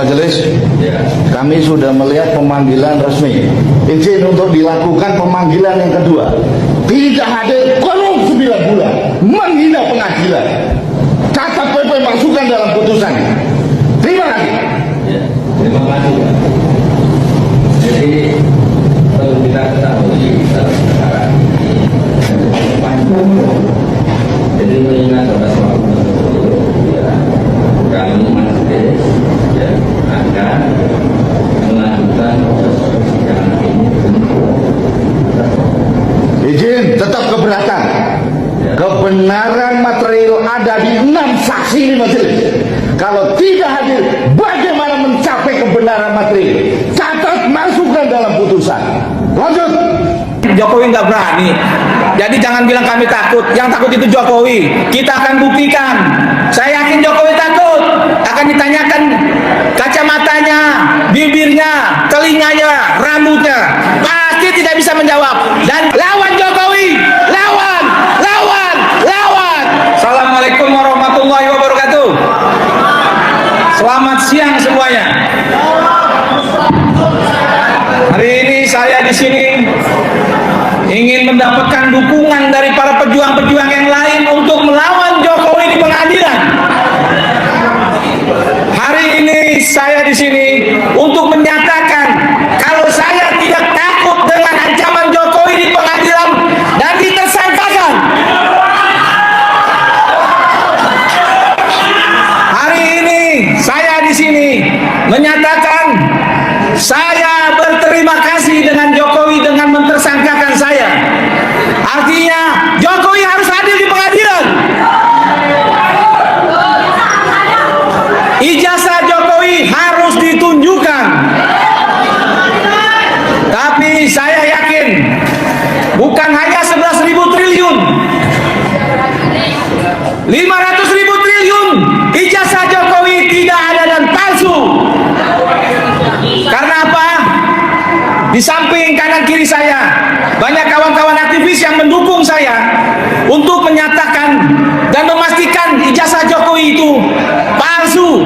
majelis, kami sudah melihat pemanggilan resmi. Izin untuk dilakukan pemanggilan yang kedua. Tidak hadir kolom 9 bulan, menghina pengadilan. Catat PP masukkan dalam putusan. Terima kasih. Ya, terima kasih. Jadi perlu kita ketahui sekarang ini jadi mengingat pada suatu ya, kami majelis ya, akan melanjutkan persidangan ini. Izin tetap keberatan. Kebenaran material ada di 6 saksi ini majelis. Kalau tidak hadir, bagaimana mencapai kebenaran material? Catat, masukkan dalam putusan. Lanjut. Jokowi nggak berani, jadi jangan bilang kami takut. Yang takut itu Jokowi. Kita akan buktikan. Saya yakin Jokowi takut. Akan ditanyakan kacamatanya, bibirnya, telinganya, rambutnya, pasti tidak bisa menjawab. Dan lawan Jokowi, lawan. Assalamualaikum warahmatullahi wabarakatuh. Selamat siang semuanya. Hari ini saya di sini ingin mendapatkan dukungan dari para pejuang-pejuang yang lain untuk melawan Jokowi di pengadilan. Hari ini saya di sini untuk menyatakan kalau saya tidak takut dengan ancaman Jokowi di pengadilan dan ditersangkakan. Hari ini saya di sini menyatakan saya berterima kasih dengan Jokowi dengan mentersangkakan saya. Artinya Jokowi harus hadir di pengadilan. Ijazah Jokowi harus ditunjukkan. Tapi saya yakin bukan hanya 11.000 triliun, 500.000 triliun ijazah Jokowi tidak ada dan palsu. Karena apa? Di samping kanan kiri saya banyak kawan-kawan aktivis yang mendukung saya untuk menyatakan dan memastikan ijazah Jokowi itu palsu.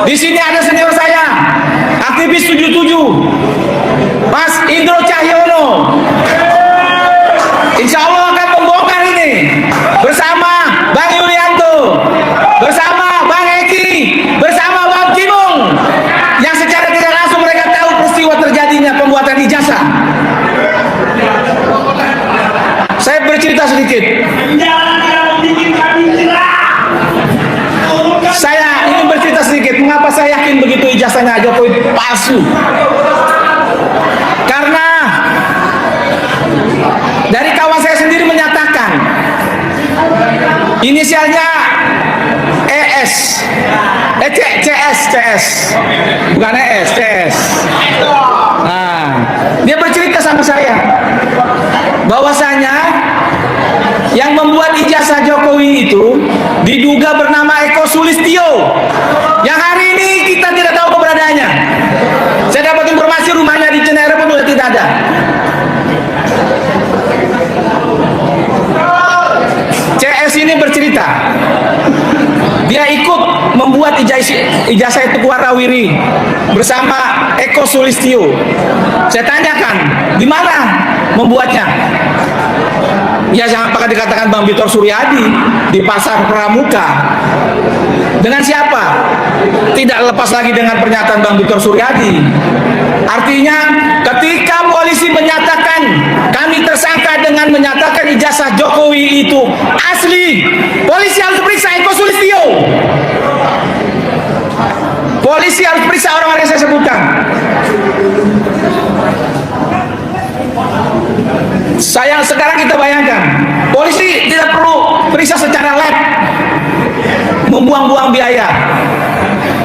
Di sini ada senior saya, aktivis 77, Mas Indro Cahyono. Insya Allah akan membongkar ini bersama Bang Yulianto, bersama Bang Eki, bersama Bang Cimung, yang secara tidak langsung mereka tahu peristiwa terjadinya pembuatan ijazah. Saya bercerita sedikit. Saya ingin bercerita sedikit mengapa saya yakin begitu ijazahnya Jokowi palsu. Karena dari kawan saya sendiri menyatakan inisialnya ES, CS, bukan ES, CS. Nah, dia bercerita sama saya bahwasanya yang membuat ijazah Jokowi itu diduga bernama Eko Sulistyo, yang hari ini kita tidak tahu keberadaannya. Saya dapat informasi rumahnya di Cenere pun sudah tidak ada. CS ini bercerita dia ikut membuat ijazah itu warawiri bersama Eko Sulistyo. Saya tanyakan di mana membuatnya. Ya, jangan pakai dikatakan Bang Vitor Suryadi di Pasar Pramuka. Dengan siapa? Tidak lepas lagi dengan pernyataan Bang Vitor Suryadi. Artinya ketika polisi menyatakan kami tersangka dengan menyatakan ijazah Jokowi itu asli, polisi harus periksa Eko Sulistyo. Polisi harus periksa orang-orang yang saya sebutkan. Sayang sekarang kita bayangkan, polisi tidak perlu periksa secara lab, membuang-buang biaya.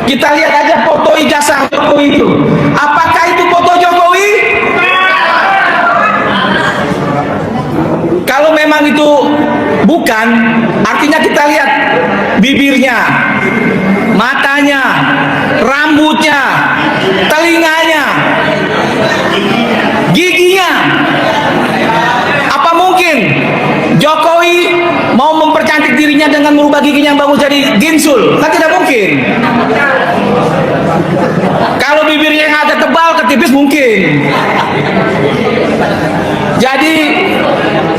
Kita lihat aja foto ijazah Jokowi itu. Apakah itu foto Jokowi? Kalau memang itu bukan, artinya kita lihat bibirnya, matanya, rambutnya, telinganya, giginya. Apa mungkin Jokowi mau mempercantik dirinya dengan merubah giginya yang bagus jadi ginsul? Kan tidak mungkin. Kalau bibirnya yang agak tebal ke tipis mungkin. Jadi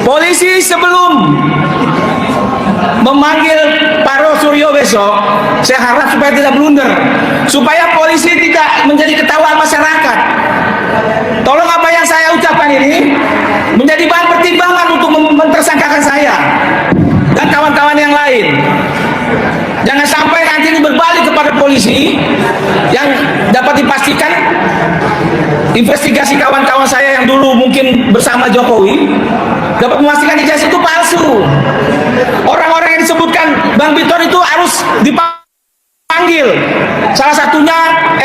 polisi sebelum memanggil Pak Rosuryo besok, saya harap supaya tidak blunder, supaya polisi tidak menjadi ketahuan masyarakat. Tolong apa yang saya ucapkan ini menjadi bahan pertimbangan untuk mentersangkakan saya dan kawan-kawan yang lain. Jangan sampai nanti ini berbalik kepada polisi yang dapat dipastikan investigasi kawan-kawan saya yang dulu mungkin bersama Jokowi dapat memastikan ijazah itu palsu. Orang-orang yang disebutkan Bang Biton itu harus dipanggil. Salah satunya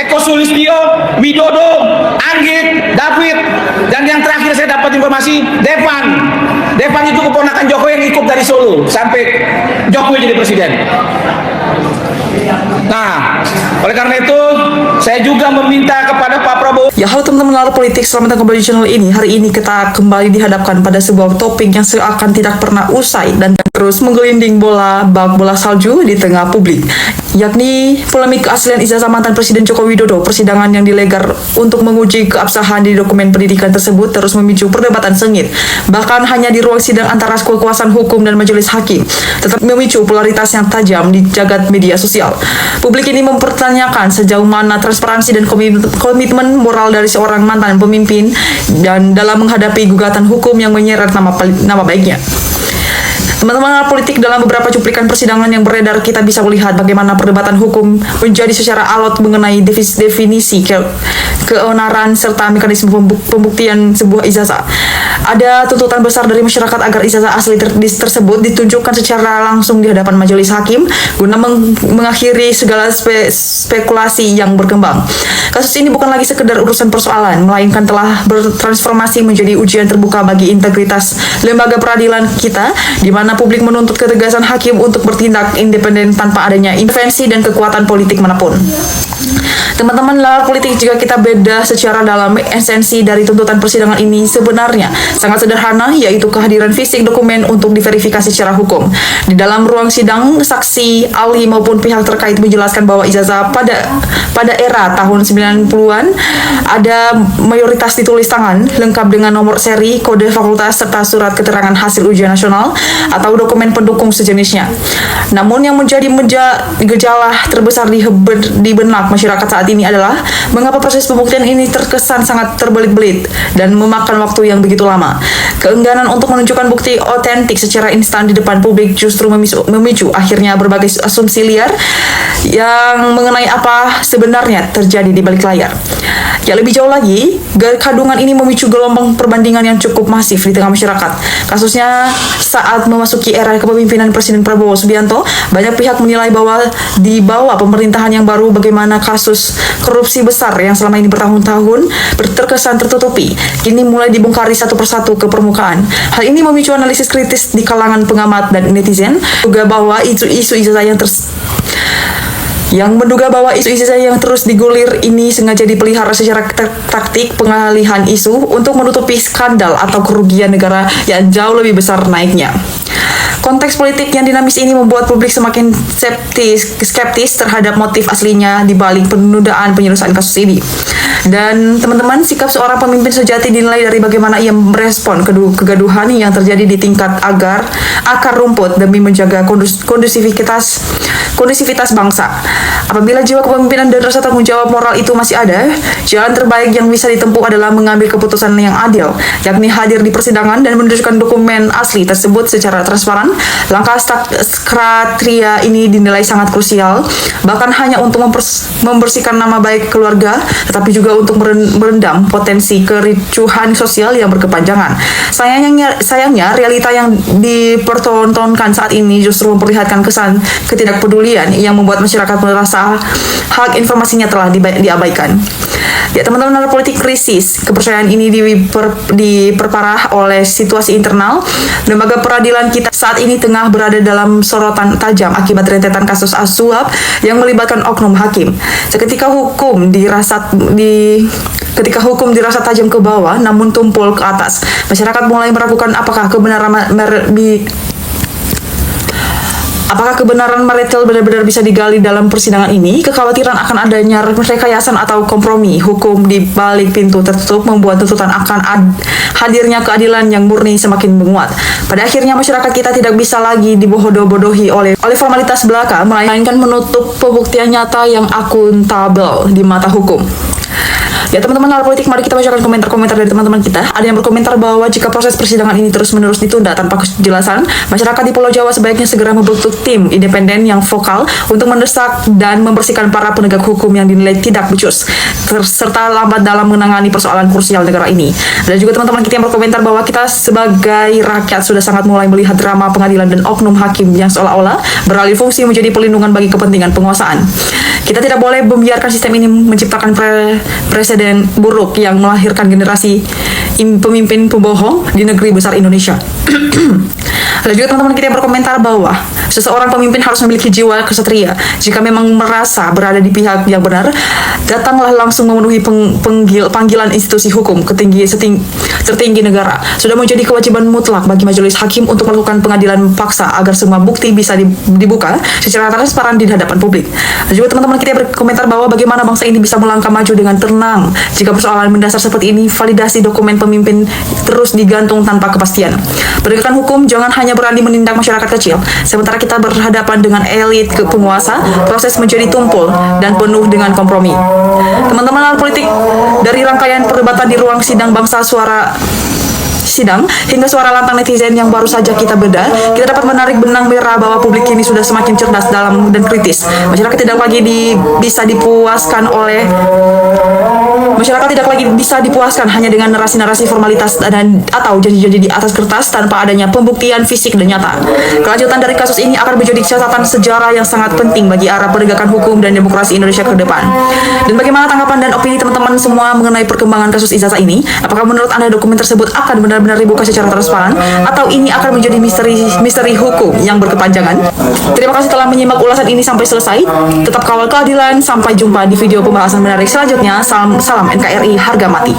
Eko Sulistyo, Widodo, Anggit, David, dan yang terakhir saya dapat informasi Devan. Devan itu keponakan Jokowi yang ikut dari Solo sampai Jokowi jadi presiden. Nah, oleh karena itu saya juga meminta kepada Pak Prabowo. Ya, halo teman-teman lalu politik, selamat datang kembali di channel ini. Hari ini kita kembali dihadapkan pada sebuah topik yang seakan tidak pernah usai dan terus menggelinding bak bola salju di tengah publik, yakni polemik keaslian ijazah mantan Presiden Joko Widodo. Persidangan yang dilegar untuk menguji keabsahan di dokumen pendidikan tersebut terus memicu perdebatan sengit. Bahkan hanya di ruang sidang antara kekuasaan hukum dan majelis hakim tetap memicu polaritas yang tajam di jagat media sosial. Publik ini mempertanyakan sejauh mana transparansi dan komitmen moral dari seorang mantan pemimpin dan dalam menghadapi gugatan hukum yang menyeret nama baiknya. Teman-teman politik, dalam beberapa cuplikan persidangan yang beredar, kita bisa melihat bagaimana perdebatan hukum menjadi secara alot mengenai definisi keonaran serta mekanisme pembuktian sebuah ijazah. Ada tuntutan besar dari masyarakat agar ijazah asli tersebut ditunjukkan secara langsung di hadapan majelis hakim guna mengakhiri segala spekulasi yang berkembang. Kasus ini bukan lagi sekedar urusan persoalan, melainkan telah bertransformasi menjadi ujian terbuka bagi integritas lembaga peradilan kita, di mana publik menuntut ketegasan hakim untuk bertindak independen tanpa adanya intervensi dan kekuatan politik manapun. Teman-teman lawan politik, jika kita beda secara dalam, esensi dari tuntutan persidangan ini sebenarnya sangat sederhana, yaitu kehadiran fisik dokumen untuk diverifikasi secara hukum. Di dalam ruang sidang, saksi, ahli maupun pihak terkait menjelaskan bahwa ijazah pada era tahun 90-an ada mayoritas ditulis tangan, lengkap dengan nomor seri, kode fakultas, serta surat keterangan hasil ujian nasional atau dokumen pendukung sejenisnya. Namun yang menjadi gejala terbesar di benak masyarakat saat ini adalah mengapa proses pembuktian ini terkesan sangat terbelit-belit dan memakan waktu yang begitu lama. Keengganan untuk menunjukkan bukti otentik secara instan di depan publik justru memicu akhirnya berbagai asumsi liar yang mengenai apa sebenarnya terjadi di balik layar. Ya, lebih jauh lagi, kadungan ini memicu gelombang perbandingan yang cukup masif di tengah masyarakat. Kasusnya saat memasuki era kepemimpinan Presiden Prabowo Subianto, banyak pihak menilai bahwa di bawah pemerintahan yang baru bagaimana kasus korupsi besar yang selama ini bertahun-tahun terkesan tertutupi, kini mulai dibongkari satu persatu ke permukaan. Hal ini memicu analisis kritis di kalangan pengamat dan netizen, juga bahwa isu ijazah yang menduga bahwa isu yang terus digulir ini sengaja dipelihara secara taktik pengalihan isu untuk menutupi skandal atau kerugian negara yang jauh lebih besar naiknya. Konteks politik yang dinamis ini membuat publik semakin skeptis terhadap motif aslinya di balik penundaan penyelesaian kasus ini. Dan teman-teman, sikap seorang pemimpin sejati dinilai dari bagaimana ia merespon kegaduhan yang terjadi di tingkat akar rumput demi menjaga kondusivitas bangsa. Apabila jiwa kepemimpinan dan rasa tanggung jawab moral itu masih ada, jalan terbaik yang bisa ditempuh adalah mengambil keputusan yang adil, yakni hadir di persidangan dan menunjukkan dokumen asli tersebut secara transparan. Langkah kratria ini dinilai sangat krusial, bahkan hanya untuk membersihkan nama baik keluarga, tetapi juga untuk merendam potensi kericuhan sosial yang berkepanjangan. Sayangnya realita yang dipertontonkan saat ini justru memperlihatkan kesan ketidakpedulian yang membuat masyarakat merasa hak informasinya telah diabaikan. Ya, teman-teman, politik krisis kepercayaan ini diperparah oleh situasi internal. Lembaga peradilan kita saat ini tengah berada dalam sorotan tajam akibat rentetan kasus suap yang melibatkan oknum hakim. Ketika hukum dirasa tajam ke bawah namun tumpul ke atas, masyarakat mulai meragukan apakah kebenaran Apakah kebenaran Marethel benar-benar bisa digali dalam persidangan ini? Kekhawatiran akan adanya rekayasan atau kompromi hukum di balik pintu tertutup membuat tuntutan akan hadirnya keadilan yang murni semakin menguat. Pada akhirnya masyarakat kita tidak bisa lagi dibodoh-bodohi oleh formalitas belaka, melainkan menutup pembuktian nyata yang akuntabel di mata hukum. Ya teman-teman hal politik, mari kita bacakan komentar-komentar dari teman-teman kita. Ada yang berkomentar bahwa jika proses persidangan ini terus-menerus ditunda tanpa kejelasan, masyarakat di Pulau Jawa sebaiknya segera membentuk tim independen yang vokal untuk mendesak dan membersihkan para penegak hukum yang dinilai tidak becus serta lambat dalam menangani persoalan krusial negara ini. Dan juga teman-teman kita yang berkomentar bahwa kita sebagai rakyat sudah sangat mulai melihat drama pengadilan dan oknum hakim yang seolah-olah beralih fungsi menjadi pelindungan bagi kepentingan penguasaan. Kita tidak boleh membiarkan sistem ini menciptakan presiden buruk yang melahirkan generasi pemimpin pembohong di negeri besar Indonesia. Lalu juga teman-teman kita yang berkomentar bahwa seseorang pemimpin harus memiliki jiwa kesatria. Jika memang merasa berada di pihak yang benar, datanglah langsung memenuhi panggilan institusi hukum tertinggi negara. Sudah menjadi kewajiban mutlak bagi majelis hakim untuk melakukan pengadilan paksa agar semua bukti bisa dibuka secara transparan di hadapan publik. Dan juga teman-teman kita berkomentar bahwa bagaimana bangsa ini bisa melangkah maju dengan tenang jika persoalan mendasar seperti ini, validasi dokumen pemimpin terus digantung tanpa kepastian. Penegakan hukum jangan hanya berani menindak masyarakat kecil, sementara kita berhadapan dengan elit penguasa, proses menjadi tumpul dan penuh dengan kompromi. Teman-teman hal politik, dari rangkaian perdebatan di ruang sidang bangsa sidang hingga suara lantang netizen yang baru saja kita bedah, kita dapat menarik benang merah bahwa publik kini sudah semakin cerdas dalam dan kritis. Masyarakat tidak lagi bisa dipuaskan hanya dengan narasi-narasi formalitas atau janji-janji di atas kertas tanpa adanya pembuktian fisik dan nyata. Kelanjutan dari kasus ini akan menjadi catatan sejarah yang sangat penting bagi arah penegakan hukum dan demokrasi Indonesia ke depan. Dan bagaimana tanggapan dan opini teman-teman semua mengenai perkembangan kasus ijazah ini? Apakah menurut Anda dokumen tersebut akan benar-benar dibuka secara transparan atau ini akan menjadi misteri hukum yang berkepanjangan? Terima kasih telah menyimak ulasan ini sampai selesai. Tetap kawal keadilan. Sampai jumpa di video pembahasan menarik selanjutnya. Salam NKRI harga mati.